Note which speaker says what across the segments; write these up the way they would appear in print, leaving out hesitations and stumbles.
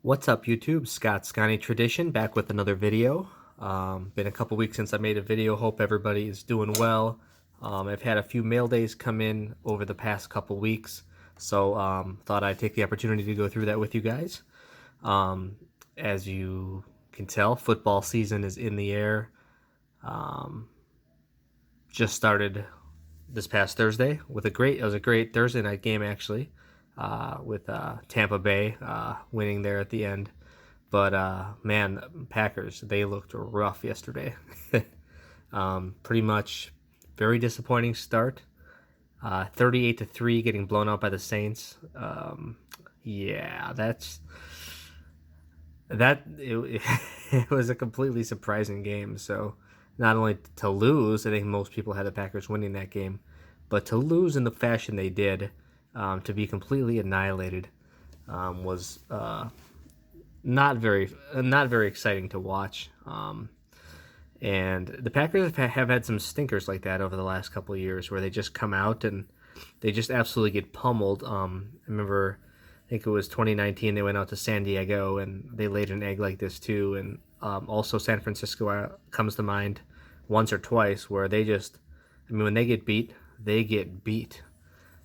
Speaker 1: What's up, YouTube? Scott Scotty Tradition back with another video. Been a couple weeks since I made a video. Hope everybody is doing well. I've had a few mail days come in over the past couple weeks, so thought I'd take the opportunity to go through that with you guys. Um, as you can tell, football season is in the air. Just started this past Thursday with it was a great Thursday night game actually, with Tampa Bay winning there at the end. But man, Packers, they looked rough yesterday. Pretty much very disappointing start. 38-3, getting blown out by the Saints. Yeah, it was a completely surprising game. So not only to lose, I think most people had the Packers winning that game, but to lose in the fashion they did, to be completely annihilated, was not very exciting to watch. And the Packers have had some stinkers like that over the last couple of years, where they just come out and they just absolutely get pummeled. I remember, I think it was 2019, they went out to San Diego and they laid an egg like this too. And also San Francisco comes to mind once or twice, where when they get beat, they get beat.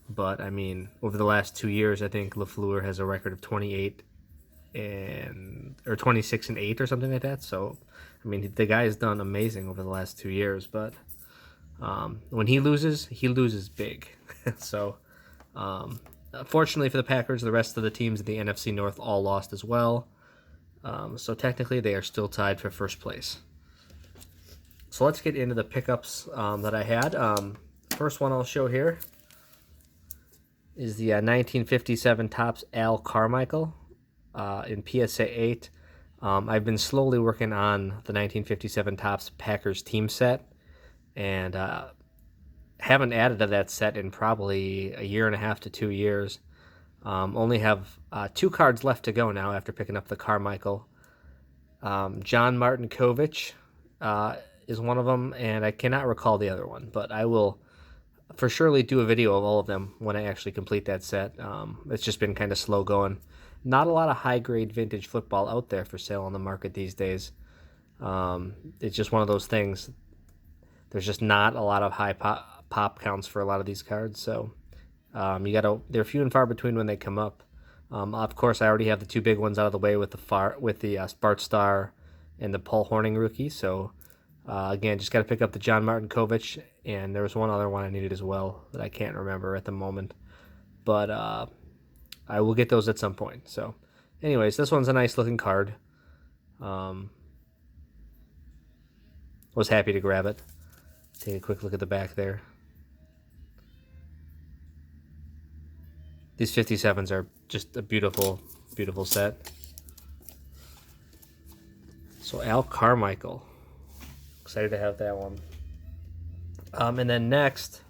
Speaker 1: But I mean, over the last 2 years, I think LaFleur has a record of 26-8 or something like that. So, I mean, the guy has done amazing over the last 2 years. But when he loses big. So, fortunately for the Packers, the rest of the teams in the NFC North all lost as well. So technically, they are still tied for first place. So let's get into the pickups that I had. First one I'll show here is the 1957 Topps Al Carmichael in PSA 8. I've been slowly working on the 1957 Topps Packers team set, and haven't added to that set in probably a year and a half to 2 years. Only have 2 cards left to go now after picking up the Carmichael. John Martinkovich is one of them, and I cannot recall the other one, but I will for surely do a video of all of them when I actually complete that set. It's just been kind of slow going. Not a lot of high-grade vintage football out there for sale on the market these days. It's just one of those things. There's just not a lot of high pop counts for a lot of these cards, so they're few and far between when they come up. Of course, I already have the 2 big ones out of the way with the Bart Starr and the Paul Hornung rookie. So again, just got to pick up the John Martinkovich, and there was one other one I needed as well that I can't remember at the moment. But I will get those at some point. So anyways, this one's a nice looking card. Was happy to grab it. Take a quick look at the back there. These 57s are just a beautiful, beautiful set. So Al Carmichael. Excited to have that one. And then next,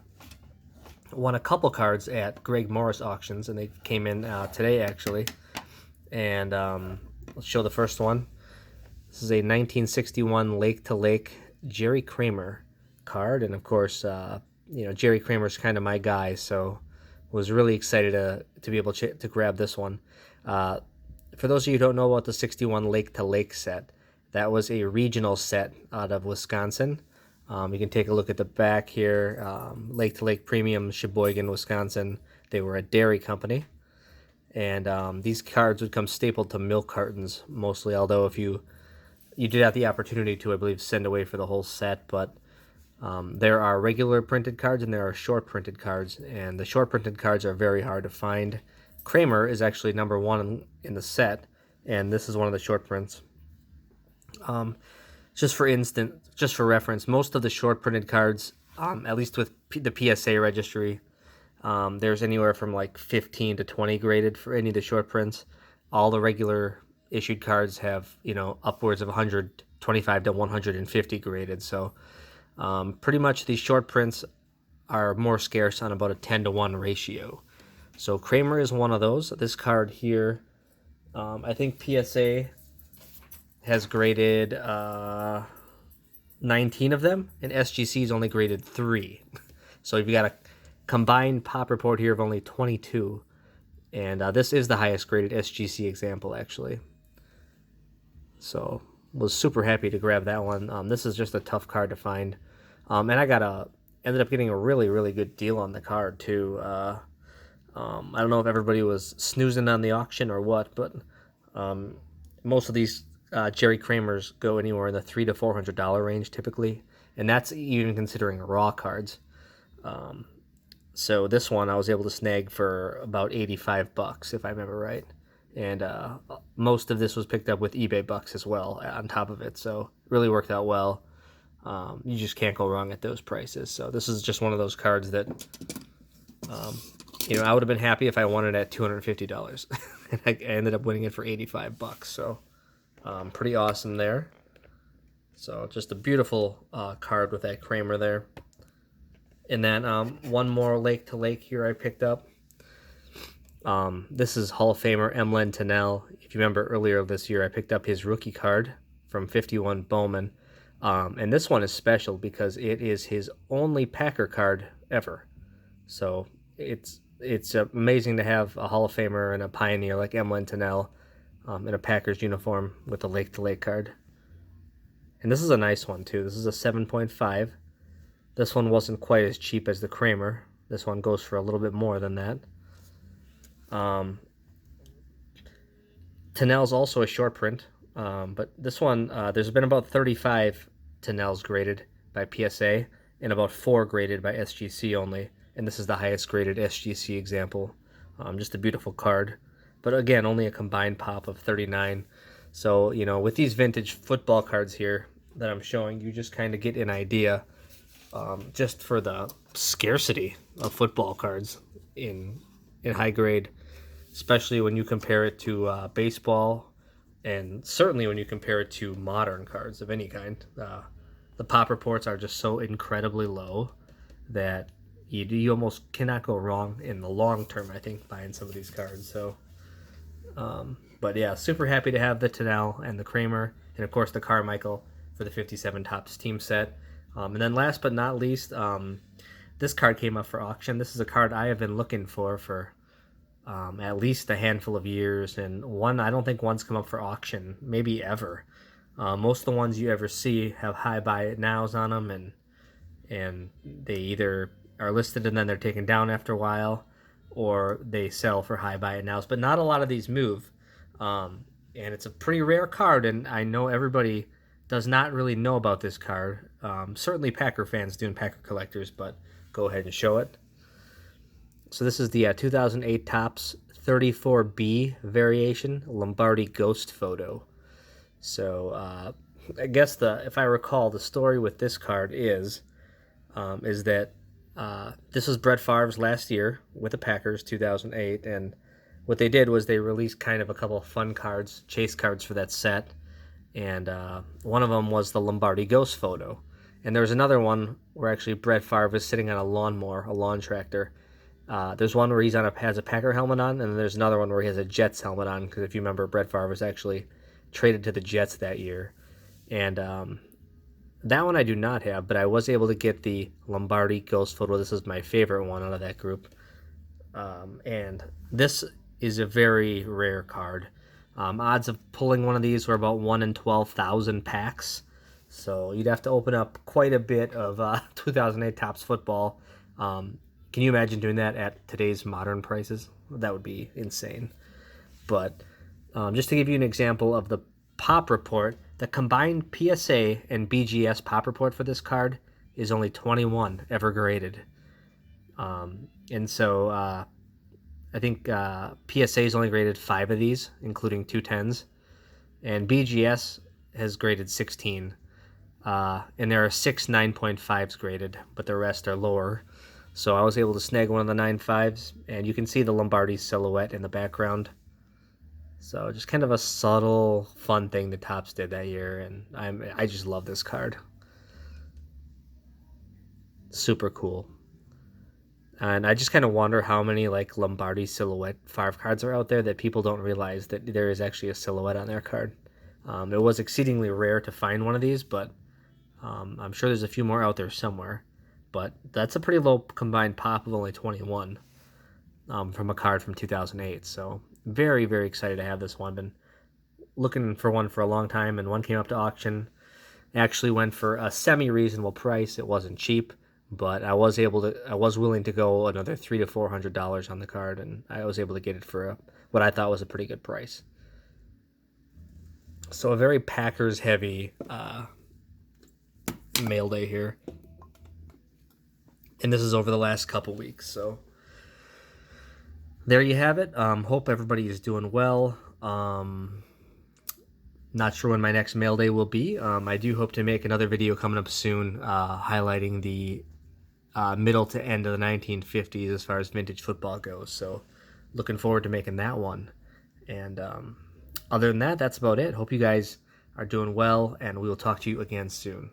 Speaker 1: won a couple cards at Greg Morris auctions, and they came in today actually. And let's show the first one. This is a 1961 Lake to Lake Jerry Kramer card, and of course, Jerry Kramer's kind of my guy, so was really excited to be able to grab this one. For those of you who don't know about the 61 Lake to Lake set, that was a regional set out of Wisconsin. You can take a look at the back here. Lake to Lake Premium, Sheboygan, Wisconsin. They were a dairy company. And these cards would come stapled to milk cartons mostly, although if you did have the opportunity to, I believe, send away for the whole set. But there are regular printed cards and there are short printed cards. And the short printed cards are very hard to find. Kramer is actually number 1 in the set, and this is one of the short prints. Just for reference, most of the short printed cards, at least with the PSA registry, there's anywhere from like 15 to 20 graded for any of the short prints. All the regular issued cards have, upwards of 125 to 150 graded. So pretty much these short prints are more scarce on about a 10-to-1 ratio. So Kramer is one of those. This card here, I think PSA has graded 19 of them, and SGC's only graded 3. So you've got a combined pop report here of only 22. And this is the highest graded SGC example, actually. So was super happy to grab that one. This is just a tough card to find, and I ended up getting a really good deal on the card too. I don't know if everybody was snoozing on the auction or what, but um, most of these Jerry Kramers go anywhere in the $300 to $400 range typically, and that's even considering raw cards. So this one I was able to snag for about $85 if I remember right, and most of this was picked up with eBay bucks as well on top of it. So it really worked out well. You just can't go wrong at those prices. So this is just one of those cards that I would have been happy if I won it at $250, and I ended up winning it for $85. So pretty awesome there. So just a beautiful card with that Kramer there. And then one more Lake to Lake here I picked up. This is Hall of Famer Emlen Tunnell. If you remember earlier this year, I picked up his rookie card from 51 Bowman. And this one is special because it is his only Packer card ever. So it's amazing to have a Hall of Famer and a pioneer like Emlen Tunnell in a Packers uniform with a Lake to Lake card. And this is a nice one too. This is a 7.5. This one wasn't quite as cheap as the Kramer. This one goes for a little bit more than that. Tunnell's also a short print, but this one, there's been about 35 Tunnells graded by PSA and about 4 graded by SGC only. And this is the highest graded SGC example. Just a beautiful card. But again, only a combined pop of 39. So, with these vintage football cards here that I'm showing, you just kind of get an idea just for the scarcity of football cards in high grade, especially when you compare it to baseball, and certainly when you compare it to modern cards of any kind. The pop reports are just so incredibly low that you almost cannot go wrong in the long term, I think, buying some of these cards. So, but yeah, super happy to have the Tunnell and the Kramer, and of course the Carmichael for the 57 Topps team set. And then last but not least, this card came up for auction. This is a card I have been looking for at least a handful of years, and I don't think one's come up for auction, maybe ever. Most of the ones you ever see have high buy it nows on them, and they either are listed and then they're taken down after a while, or they sell for high buy it nows. But not a lot of these move, and it's a pretty rare card, and I know everybody does not really know about this card. Certainly Packer fans do and Packer collectors, but go ahead and show it. So this is the 2008 Topps 34B variation Lombardi Ghost photo. So I guess if I recall, the story with this card is that this was Brett Favre's last year with the Packers, 2008, and what they did was they released kind of a couple of fun cards, chase cards for that set, and one of them was the Lombardi Ghost photo. And there's another one where actually Brett Favre is sitting on a lawnmower, a lawn tractor. There's one where he's has a Packer helmet on, and then there's another one where he has a Jets helmet on, because if you remember, Brett Favre was actually traded to the Jets that year. And that one I do not have, but I was able to get the Lombardi Ghost photo. This is my favorite one out of that group. And this is a very rare card. Odds of pulling one of these were about 1 in 12,000 packs. So you'd have to open up quite a bit of 2008 Topps football. Can you imagine doing that at today's modern prices? That would be insane. But just to give you an example of the pop report, the combined PSA and BGS pop report for this card is only 21 ever graded. And so I think PSA's only graded 5 of these, including 2 10s. And BGS has graded 16. And there are 6 9.5s graded, but the rest are lower. So I was able to snag one of the 9.5s, and you can see the Lombardi silhouette in the background. So just kind of a subtle, fun thing that Topps did that year, and I just love this card. Super cool. And I just kind of wonder how many like Lombardi silhouette Favre cards are out there that people don't realize that there is actually a silhouette on their card. It was exceedingly rare to find one of these, but I'm sure there's a few more out there somewhere. But that's a pretty low combined pop of only 21 from a card from 2008. So very, very excited to have this one. Been looking for one for a long time, and one came up to auction. It actually went for a semi-reasonable price. It wasn't cheap, but I was willing to go another $300 to $400 on the card, and I was able to get it for what I thought was a pretty good price. So a very Packers heavy mail day here, and this is over the last couple weeks. So there you have it. Hope everybody is doing well. Not sure when my next mail day will be. I do hope to make another video coming up soon, highlighting the middle to end of the 1950s as far as vintage football goes. So looking forward to making that one. And other than that, that's about it. Hope you guys are doing well, and we will talk to you again soon.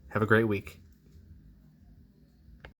Speaker 1: Have a great week.